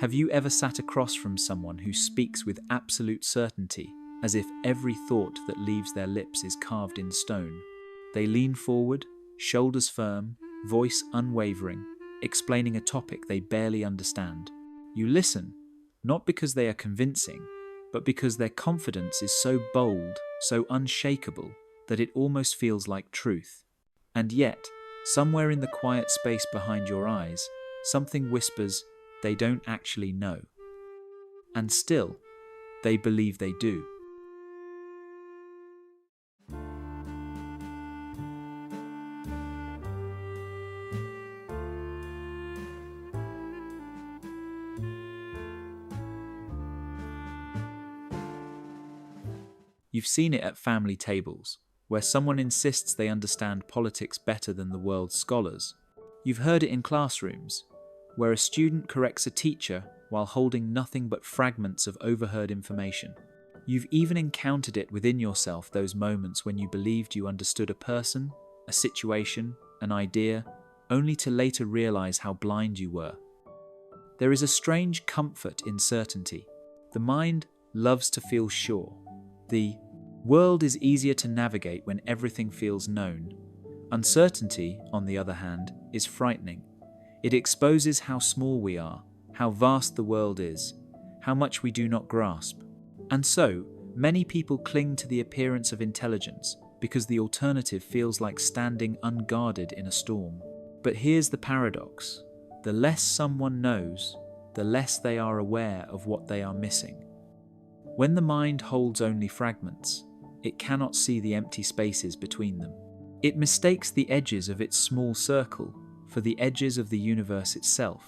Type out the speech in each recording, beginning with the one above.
Have you ever sat across from someone who speaks with absolute certainty, as if every thought that leaves their lips is carved in stone? They lean forward, shoulders firm, voice unwavering, explaining a topic they barely understand. You listen, not because they are convincing, but because their confidence is so bold, so unshakable, that it almost feels like truth. And yet, somewhere in the quiet space behind your eyes, something whispers they don't actually know. And still, they believe they do. You've seen it at family tables, where someone insists they understand politics better than the world's scholars. You've heard it in classrooms, where a student corrects a teacher while holding nothing but fragments of overheard information. You've even encountered it within yourself, those moments when you believed you understood a person, a situation, an idea, only to later realize how blind you were. There is a strange comfort in certainty. The mind loves to feel sure. The world is easier to navigate when everything feels known. Uncertainty, on the other hand, is frightening. It exposes how small we are, how vast the world is, how much we do not grasp. And so, many people cling to the appearance of intelligence because the alternative feels like standing unguarded in a storm. But here's the paradox. The less someone knows, the less they are aware of what they are missing. When the mind holds only fragments, it cannot see the empty spaces between them. It mistakes the edges of its small circle for the edges of the universe itself,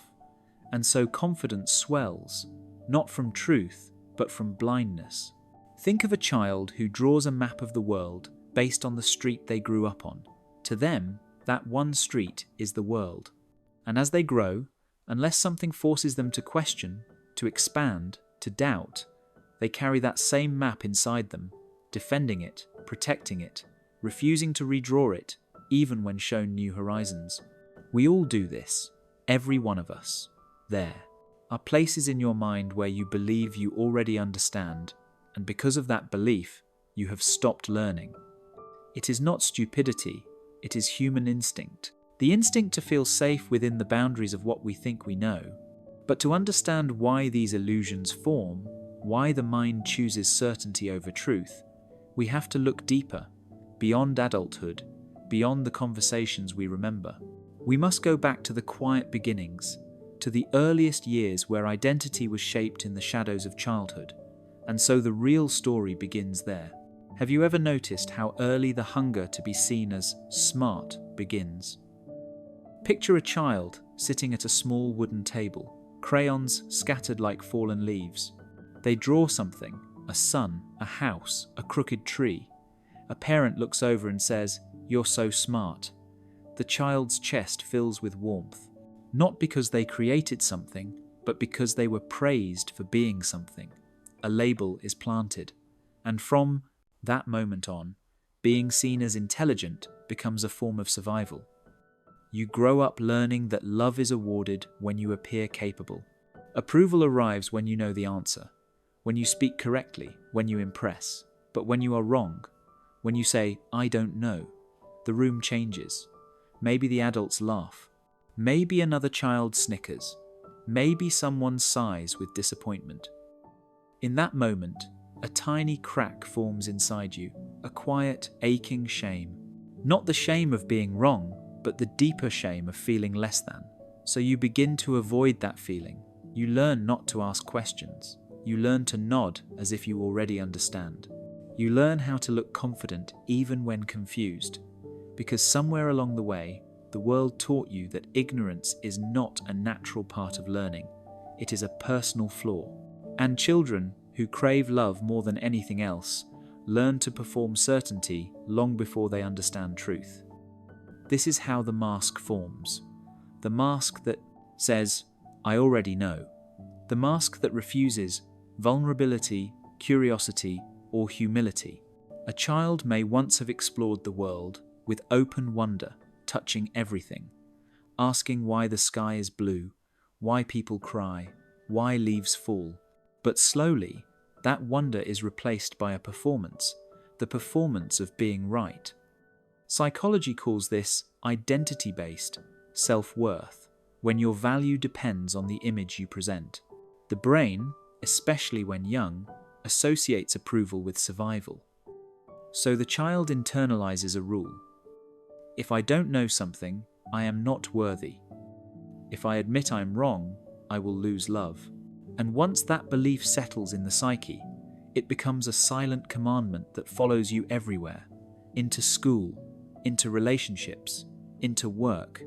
and so confidence swells, not from truth, but from blindness. Think of a child who draws a map of the world based on the street they grew up on. To them, that one street is the world. And as they grow, unless something forces them to question, to expand, to doubt, they carry that same map inside them, defending it, protecting it, refusing to redraw it, even when shown new horizons. We all do this, every one of us. There are places in your mind where you believe you already understand, and because of that belief, you have stopped learning. It is not stupidity, it is human instinct. The instinct to feel safe within the boundaries of what we think we know. But to understand why these illusions form, why the mind chooses certainty over truth, we have to look deeper, beyond adulthood, beyond the conversations we remember. We must go back to the quiet beginnings, to the earliest years where identity was shaped in the shadows of childhood, and so the real story begins there. Have you ever noticed how early the hunger to be seen as smart begins? Picture a child sitting at a small wooden table, crayons scattered like fallen leaves. They draw something, a sun, a house, a crooked tree. A parent looks over and says, "You're so smart." The child's chest fills with warmth, not because they created something, but because they were praised for being something. A label is planted, and from that moment on, being seen as intelligent becomes a form of survival. You grow up learning that love is awarded when you appear capable. Approval arrives when you know the answer, when you speak correctly, when you impress. But when you are wrong, when you say, "I don't know," the room changes. Maybe the adults laugh. Maybe another child snickers. Maybe someone sighs with disappointment. In that moment, a tiny crack forms inside you, a quiet, aching shame. Not the shame of being wrong, but the deeper shame of feeling less than. So you begin to avoid that feeling. You learn not to ask questions. You learn to nod as if you already understand. You learn how to look confident even when confused. Because somewhere along the way, the world taught you that ignorance is not a natural part of learning. It is a personal flaw. And children, who crave love more than anything else, learn to perform certainty long before they understand truth. This is how the mask forms. The mask that says, "I already know." The mask that refuses vulnerability, curiosity, or humility. A child may once have explored the world with open wonder, touching everything, asking why the sky is blue, why people cry, why leaves fall. But slowly, that wonder is replaced by a performance, the performance of being right. Psychology calls this identity-based self-worth, when your value depends on the image you present. The brain, especially when young, associates approval with survival. So the child internalizes a rule. If I don't know something, I am not worthy. If I admit I'm wrong, I will lose love. And once that belief settles in the psyche, it becomes a silent commandment that follows you everywhere, into school, into relationships, into work,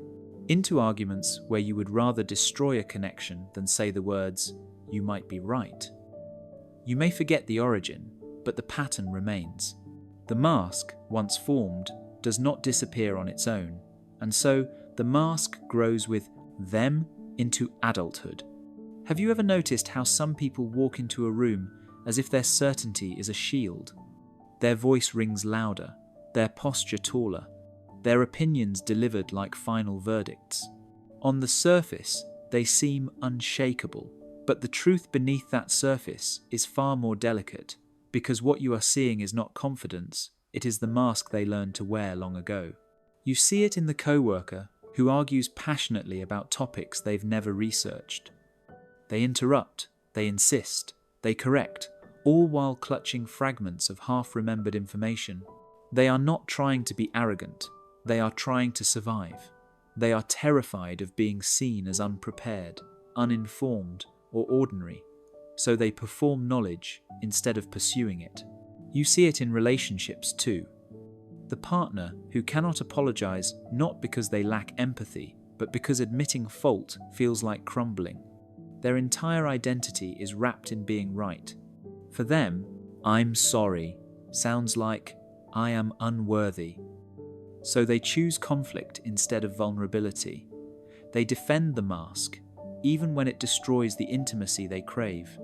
into arguments where you would rather destroy a connection than say the words, "You might be right." You may forget the origin, but the pattern remains. The mask, once formed, does not disappear on its own, and so the mask grows with them into adulthood. Have you ever noticed how some people walk into a room as if their certainty is a shield? Their voice rings louder, their posture taller, their opinions delivered like final verdicts. On the surface, they seem unshakable, but the truth beneath that surface is far more delicate, because what you are seeing is not confidence, it is the mask they learned to wear long ago. You see it in the coworker who argues passionately about topics they've never researched. They interrupt, they insist, they correct, all while clutching fragments of half-remembered information. They are not trying to be arrogant, they are trying to survive. They are terrified of being seen as unprepared, uninformed, or ordinary, so they perform knowledge instead of pursuing it. You see it in relationships too. The partner who cannot apologize not because they lack empathy, but because admitting fault feels like crumbling. Their entire identity is wrapped in being right. For them, "I'm sorry" sounds like "I am unworthy." So they choose conflict instead of vulnerability. They defend the mask, even when it destroys the intimacy they crave.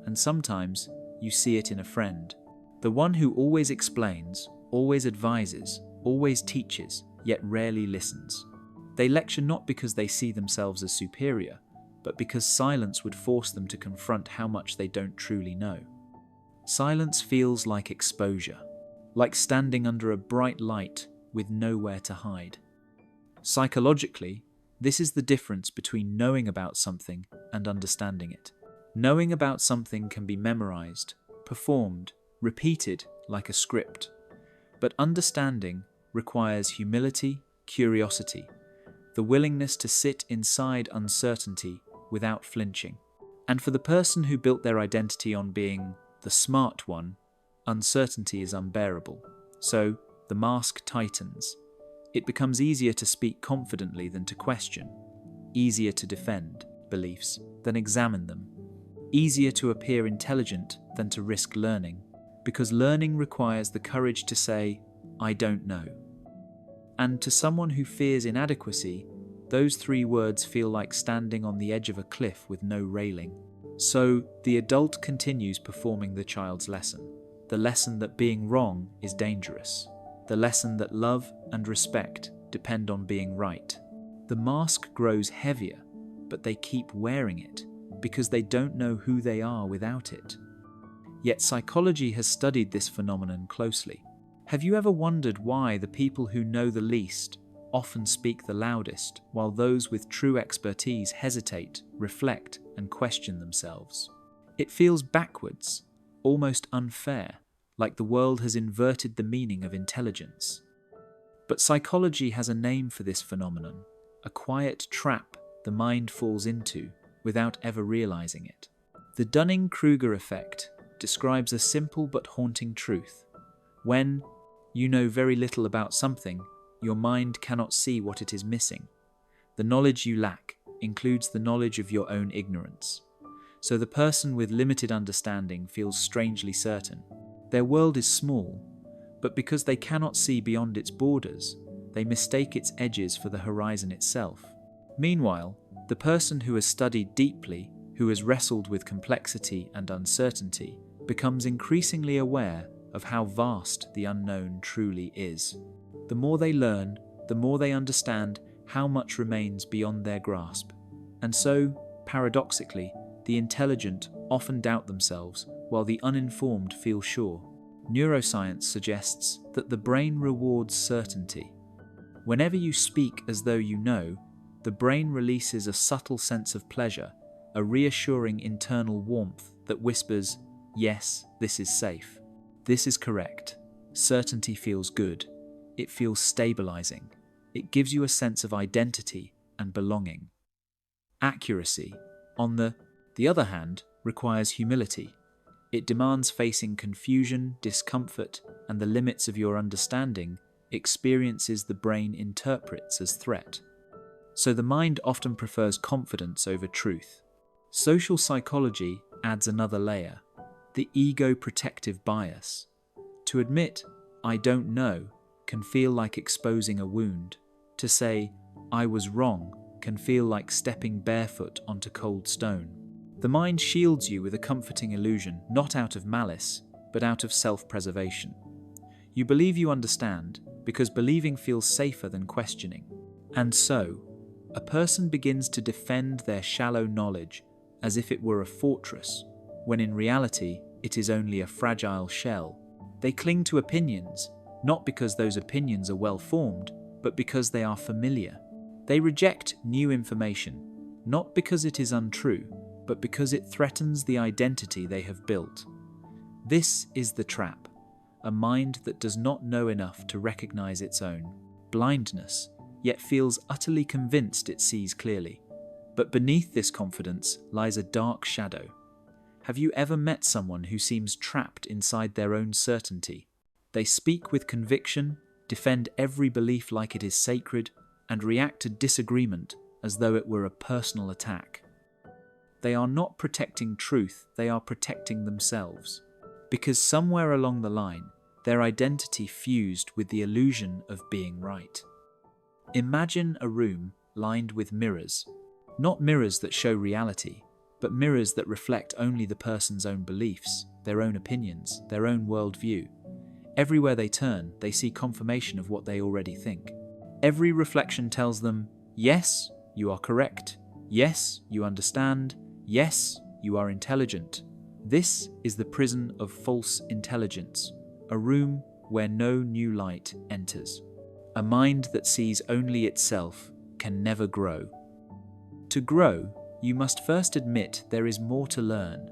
And sometimes you see it in a friend. The one who always explains, always advises, always teaches, yet rarely listens. They lecture not because they see themselves as superior, but because silence would force them to confront how much they don't truly know. Silence feels like exposure, like standing under a bright light with nowhere to hide. Psychologically, this is the difference between knowing about something and understanding it. Knowing about something can be memorized, performed, repeated like a script. But understanding requires humility, curiosity, the willingness to sit inside uncertainty without flinching. And for the person who built their identity on being the smart one, uncertainty is unbearable. So, the mask tightens. It becomes easier to speak confidently than to question, easier to defend beliefs than examine them, easier to appear intelligent than to risk learning, because learning requires the courage to say, "I don't know." And to someone who fears inadequacy, those three words feel like standing on the edge of a cliff with no railing. So, the adult continues performing the child's lesson, the lesson that being wrong is dangerous, the lesson that love and respect depend on being right. The mask grows heavier, but they keep wearing it because they don't know who they are without it. Yet psychology has studied this phenomenon closely. Have you ever wondered why the people who know the least often speak the loudest, while those with true expertise hesitate, reflect, and question themselves? It feels backwards, almost unfair, like the world has inverted the meaning of intelligence. But psychology has a name for this phenomenon, a quiet trap the mind falls into without ever realizing it. The Dunning-Kruger Effect describes a simple but haunting truth. When you know very little about something, your mind cannot see what it is missing. The knowledge you lack includes the knowledge of your own ignorance. So the person with limited understanding feels strangely certain. Their world is small, but because they cannot see beyond its borders, they mistake its edges for the horizon itself. Meanwhile, the person who has studied deeply, who has wrestled with complexity and uncertainty, becomes increasingly aware of how vast the unknown truly is. The more they learn, the more they understand how much remains beyond their grasp. And so, paradoxically, The intelligent often doubt themselves, while the uninformed feel sure. Neuroscience suggests that the brain rewards certainty. Whenever you speak as though you know, the brain releases a subtle sense of pleasure, a reassuring internal warmth that whispers, "Yes, this is safe. This is correct." Certainty feels good. It feels stabilizing. It gives you a sense of identity and belonging. Accuracy, on the other hand, requires humility. It demands facing confusion, discomfort, and the limits of your understanding, experiences the brain interprets as threat. So the mind often prefers confidence over truth. Social psychology adds another layer, the ego-protective bias. To admit, "I don't know," can feel like exposing a wound. To say, "I was wrong," can feel like stepping barefoot onto cold stone. The mind shields you with a comforting illusion, not out of malice, but out of self-preservation. You believe you understand, because believing feels safer than questioning. And so, a person begins to defend their shallow knowledge as if it were a fortress, when in reality it is only a fragile shell. They cling to opinions, not because those opinions are well-formed, but because they are familiar. They reject new information, not because it is untrue, but because it threatens the identity they have built. This is the trap, a mind that does not know enough to recognize its own blindness, yet feels utterly convinced it sees clearly. But beneath this confidence lies a dark shadow. Have you ever met someone who seems trapped inside their own certainty? They speak with conviction, defend every belief like it is sacred, and react to disagreement as though it were a personal attack. They are not protecting truth, they are protecting themselves. Because somewhere along the line, their identity fused with the illusion of being right. Imagine a room lined with mirrors. Not mirrors that show reality, but mirrors that reflect only the person's own beliefs, their own opinions, their own worldview. Everywhere they turn, they see confirmation of what they already think. Every reflection tells them, "Yes, you are correct. Yes, you understand. Yes, you are intelligent." This is the prison of false intelligence, a room where no new light enters. A mind that sees only itself can never grow. To grow, you must first admit there is more to learn.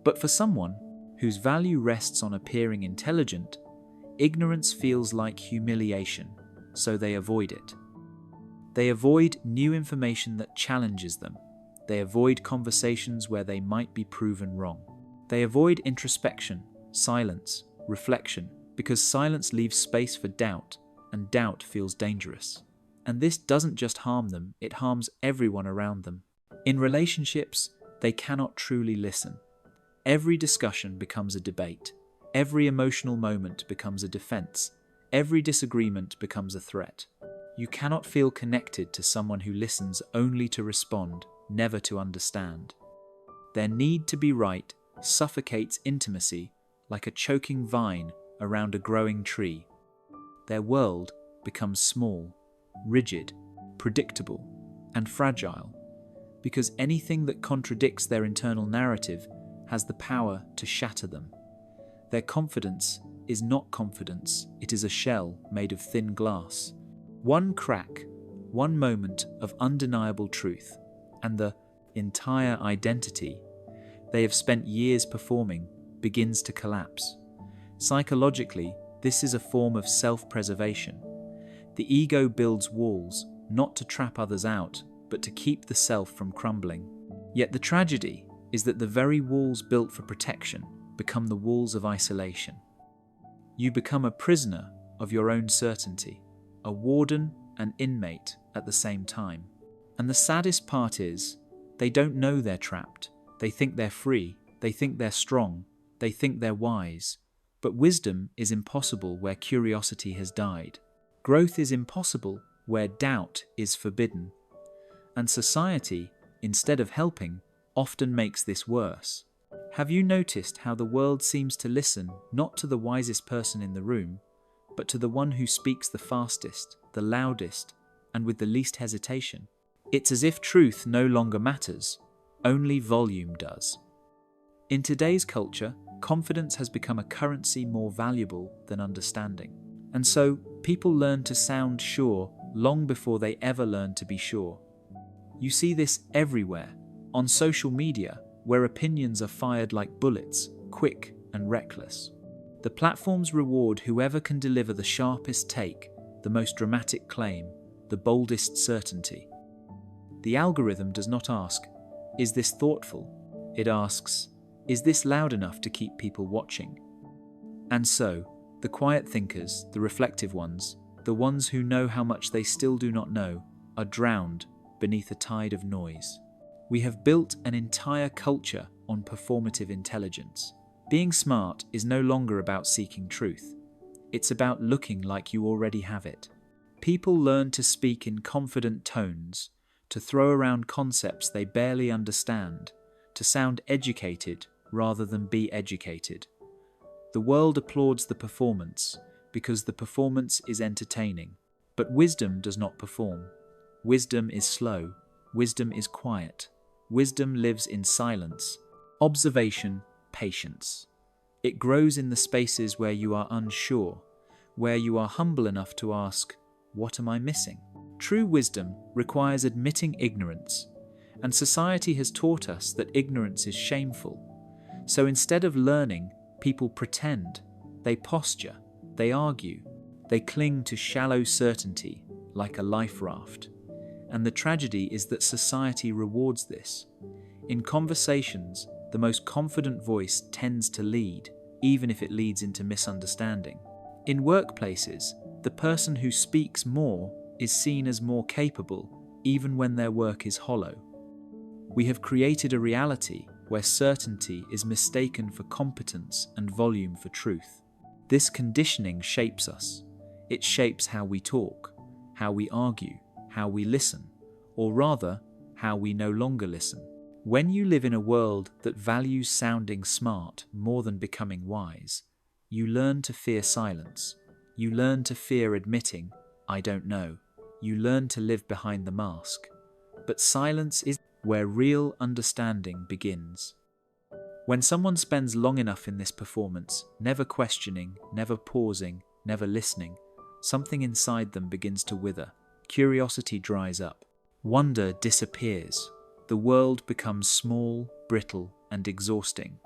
But for someone whose value rests on appearing intelligent, ignorance feels like humiliation, so they avoid it. They avoid new information that challenges them. They avoid conversations where they might be proven wrong. They avoid introspection, silence, reflection, because silence leaves space for doubt, and doubt feels dangerous. And this doesn't just harm them, it harms everyone around them. In relationships, they cannot truly listen. Every discussion becomes a debate. Every emotional moment becomes a defense. Every disagreement becomes a threat. You cannot feel connected to someone who listens only to respond, never to understand. Their need to be right suffocates intimacy like a choking vine around a growing tree. Their world becomes small, rigid, predictable, and fragile, because anything that contradicts their internal narrative has the power to shatter them. Their confidence is not confidence, it is a shell made of thin glass. One crack, one moment of undeniable truth, and the entire identity they have spent years performing begins to collapse. Psychologically, this is a form of self-preservation. The ego builds walls, not to trap others out, but to keep the self from crumbling. Yet the tragedy is that the very walls built for protection become the walls of isolation. You become a prisoner of your own certainty, a warden and inmate at the same time. And the saddest part is, they don't know they're trapped. They think they're free, they think they're strong, they think they're wise. But wisdom is impossible where curiosity has died. Growth is impossible where doubt is forbidden. And society, instead of helping, often makes this worse. Have you noticed how the world seems to listen not to the wisest person in the room, but to the one who speaks the fastest, the loudest, and with the least hesitation? It's as if truth no longer matters. only volume does. In today's culture, confidence has become a currency more valuable than understanding. And so, people learn to sound sure long before they ever learn to be sure. You see this everywhere, on social media, where opinions are fired like bullets, quick and reckless. The platforms reward whoever can deliver the sharpest take, the most dramatic claim, the boldest certainty. The algorithm does not ask, "Is this thoughtful?" It asks, "Is this loud enough to keep people watching?" And so, the quiet thinkers, the reflective ones, the ones who know how much they still do not know, are drowned beneath a tide of noise. We have built an entire culture on performative intelligence. Being smart is no longer about seeking truth. It's about looking like you already have it. People learn to speak in confident tones, to throw around concepts they barely understand, to sound educated rather than be educated. The world applauds the performance because the performance is entertaining. But wisdom does not perform. Wisdom is slow. Wisdom is quiet. Wisdom lives in silence, observation, patience. It grows in the spaces where you are unsure, where you are humble enough to ask, "What am I missing?" True wisdom requires admitting ignorance, and society has taught us that ignorance is shameful. So instead of learning, people pretend, they posture, they argue, they cling to shallow certainty like a life raft. And the tragedy is that society rewards this. In conversations, the most confident voice tends to lead, even if it leads into misunderstanding. In workplaces, the person who speaks more is seen as more capable, even when their work is hollow. We have created a reality where certainty is mistaken for competence and volume for truth. This conditioning shapes us. It shapes how we talk, how we argue, how we listen, or rather, how we no longer listen. When you live in a world that values sounding smart more than becoming wise, you learn to fear silence. You learn to fear admitting, "I don't know." You learn to live behind the mask. But silence is where real understanding begins. When someone spends long enough in this performance, never questioning, never pausing, never listening, something inside them begins to wither. Curiosity dries up. Wonder disappears. The world becomes small, brittle, and exhausting.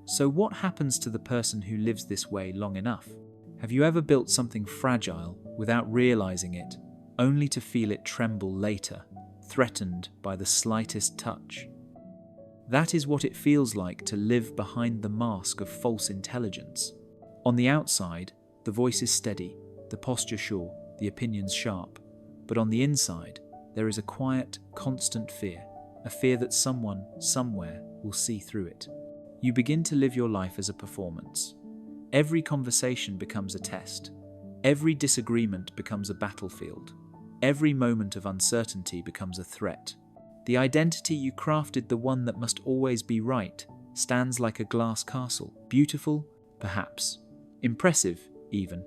So what happens to the person who lives this way long enough? Have you ever built something fragile without realizing it, only to feel it tremble later, threatened by the slightest touch? That is what it feels like to live behind the mask of false intelligence. On the outside, the voice is steady, the posture sure, the opinions sharp. But on the inside, there is a quiet, constant fear, a fear that someone, somewhere, will see through it. You begin to live your life as a performance. Every conversation becomes a test. Every disagreement becomes a battlefield. Every moment of uncertainty becomes a threat. The identity you crafted, the one that must always be right, stands like a glass castle, beautiful, perhaps, impressive, even.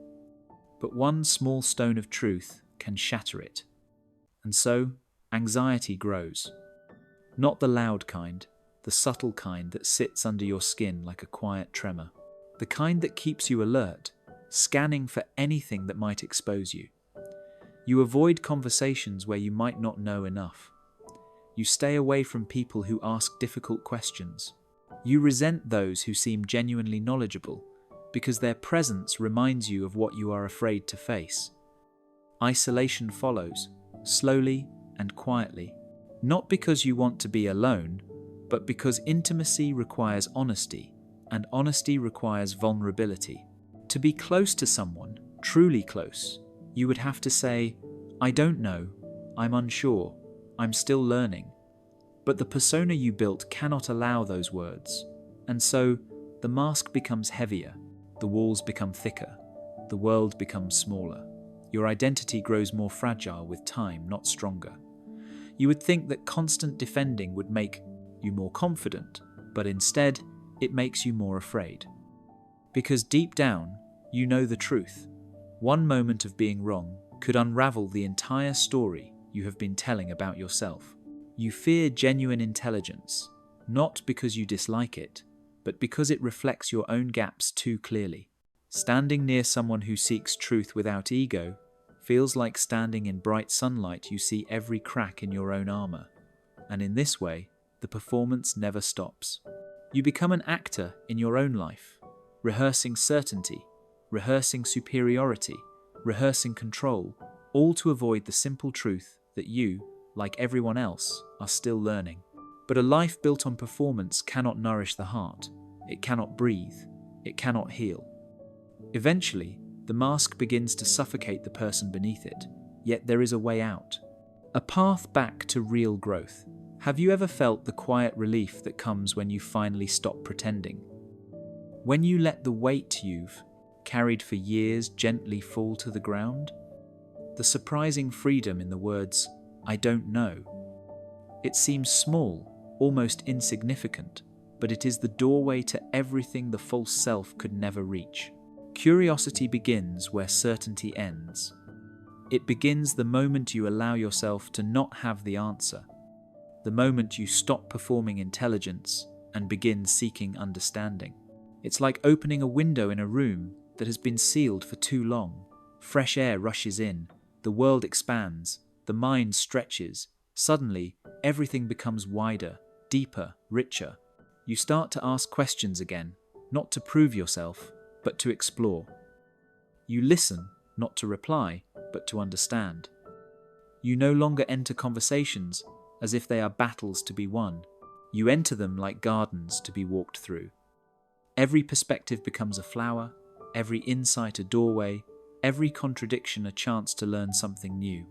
But one small stone of truth can shatter it. And so, anxiety grows. Not the loud kind, the subtle kind that sits under your skin like a quiet tremor. The kind that keeps you alert, scanning for anything that might expose you. You avoid conversations where you might not know enough. You stay away from people who ask difficult questions. You resent those who seem genuinely knowledgeable, because their presence reminds you of what you are afraid to face. Isolation follows, slowly and quietly, not because you want to be alone, but because intimacy requires honesty, and honesty requires vulnerability. To be close to someone, truly close, you would have to say, "I don't know, I'm unsure, I'm still learning." But the persona you built cannot allow those words, and so the mask becomes heavier, the walls become thicker, the world becomes smaller. Your identity grows more fragile with time, not stronger. You would think that constant defending would make you more confident, but instead, it makes you more afraid. Because deep down, you know the truth. One moment of being wrong could unravel the entire story you have been telling about yourself. You fear genuine intelligence, not because you dislike it, but because it reflects your own gaps too clearly. Standing near someone who seeks truth without ego feels like standing in bright sunlight. You see every crack in your own armor, and in this way, the performance never stops. You become an actor in your own life, rehearsing certainty, rehearsing superiority, rehearsing control, all to avoid the simple truth that you, like everyone else, are still learning. But a life built on performance cannot nourish the heart. It cannot breathe. It cannot heal. Eventually, the mask begins to suffocate the person beneath it, yet there is a way out. A path back to real growth. Have you ever felt the quiet relief that comes when you finally stop pretending? When you let the weight you've carried for years gently fall to the ground? The surprising freedom in the words, "I don't know." It seems small, almost insignificant, but it is the doorway to everything the false self could never reach. Curiosity begins where certainty ends. It begins the moment you allow yourself to not have the answer, the moment you stop performing intelligence and begin seeking understanding. It's like opening a window in a room that has been sealed for too long. Fresh air rushes in, the world expands, the mind stretches. Suddenly, everything becomes wider, deeper, richer. You start to ask questions again, not to prove yourself, but to explore. You listen, not to reply, but to understand. You no longer enter conversations as if they are battles to be won. You enter them like gardens to be walked through. Every perspective becomes a flower, every insight a doorway, every contradiction a chance to learn something new.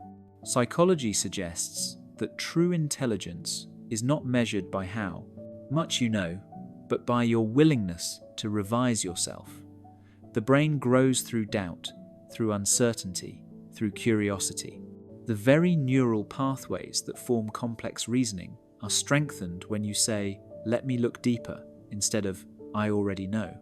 Psychology suggests that true intelligence is not measured by how much you know, but by your willingness to revise yourself. The brain grows through doubt, through uncertainty, through curiosity. The very neural pathways that form complex reasoning are strengthened when you say, "Let me look deeper," instead of, "I already know."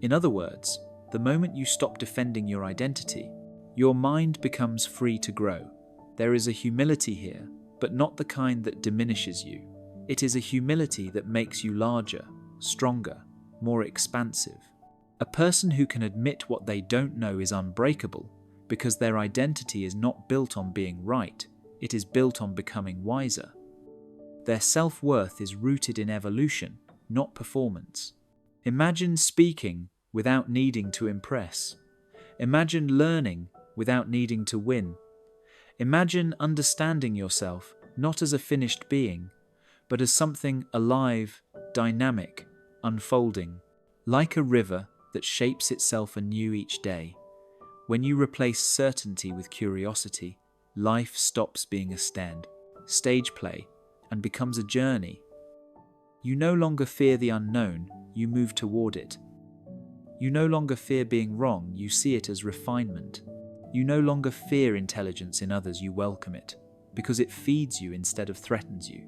In other words, the moment you stop defending your identity, your mind becomes free to grow. There is a humility here, but not the kind that diminishes you. It is a humility that makes you larger, stronger, more expansive. A person who can admit what they don't know is unbreakable because their identity is not built on being right, it is built on becoming wiser. Their self-worth is rooted in evolution, not performance. Imagine speaking without needing to impress. Imagine learning without needing to win. Imagine understanding yourself not as a finished being, but as something alive, dynamic, unfolding, like a river that shapes itself anew each day. When you replace certainty with curiosity, life stops being a stage play, and becomes a journey. You no longer fear the unknown, you move toward it. You no longer fear being wrong, you see it as refinement. You no longer fear intelligence in others, you welcome it, because it feeds you instead of threatens you.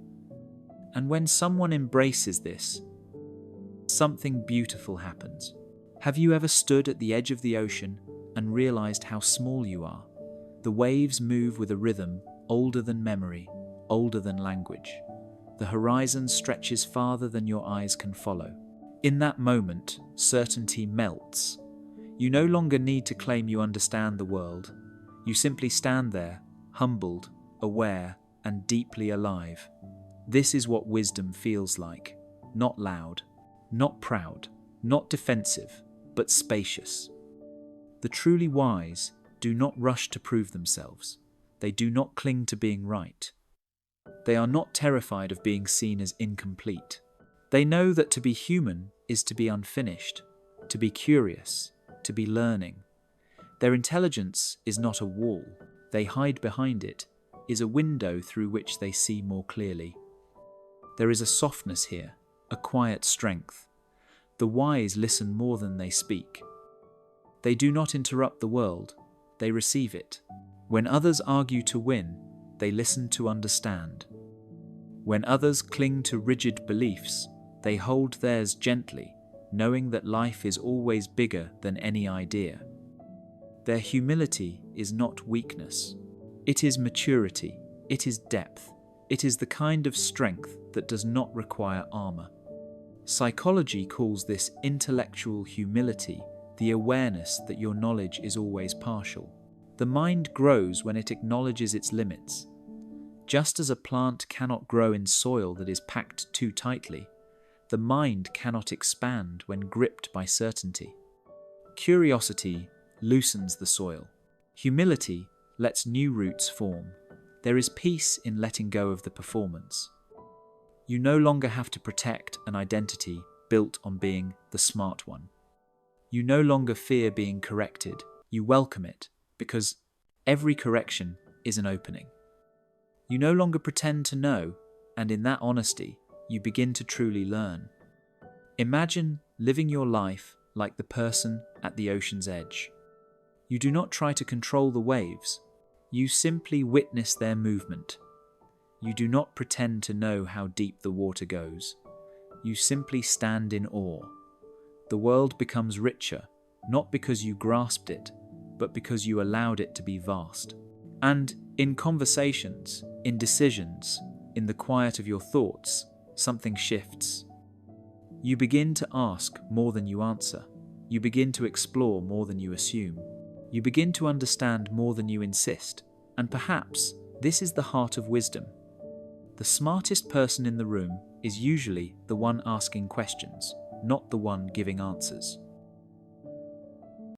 And when someone embraces this, something beautiful happens. Have you ever stood at the edge of the ocean and realized how small you are? The waves move with a rhythm older than memory, older than language. The horizon stretches farther than your eyes can follow. In that moment, certainty melts. You no longer need to claim you understand the world. You simply stand there, humbled, aware, and deeply alive. This is what wisdom feels like. Not loud, not proud, not defensive, but spacious. The truly wise do not rush to prove themselves. They do not cling to being right. They are not terrified of being seen as incomplete. They know that to be human is to be unfinished, to be curious, to be learning. Their intelligence is not a wall. They hide behind it, is a window through which they see more clearly. There is a softness here, a quiet strength. The wise listen more than they speak. They do not interrupt the world, they receive it. When others argue to win, they listen to understand. When others cling to rigid beliefs, they hold theirs gently, knowing that life is always bigger than any idea. Their humility is not weakness. It is maturity, it is depth, It is the kind of strength that does not require armor. Psychology calls this intellectual humility, the awareness that your knowledge is always partial. The mind grows when it acknowledges its limits. Just as a plant cannot grow in soil that is packed too tightly, the mind cannot expand when gripped by certainty. Curiosity loosens the soil. Humility lets new roots form. There is peace in letting go of the performance. You no longer have to protect an identity built on being the smart one. You no longer fear being corrected. You welcome it, because every correction is an opening. You no longer pretend to know, and in that honesty, you begin to truly learn. Imagine living your life like the person at the ocean's edge. You do not try to control the waves. You simply witness their movement. You do not pretend to know how deep the water goes. You simply stand in awe. The world becomes richer, not because you grasped it, but because you allowed it to be vast. And in conversations, in decisions, in the quiet of your thoughts, something shifts. You begin to ask more than you answer. You begin to explore more than you assume. You begin to understand more than you insist. And perhaps this is the heart of wisdom. The smartest person in the room is usually the one asking questions, not the one giving answers.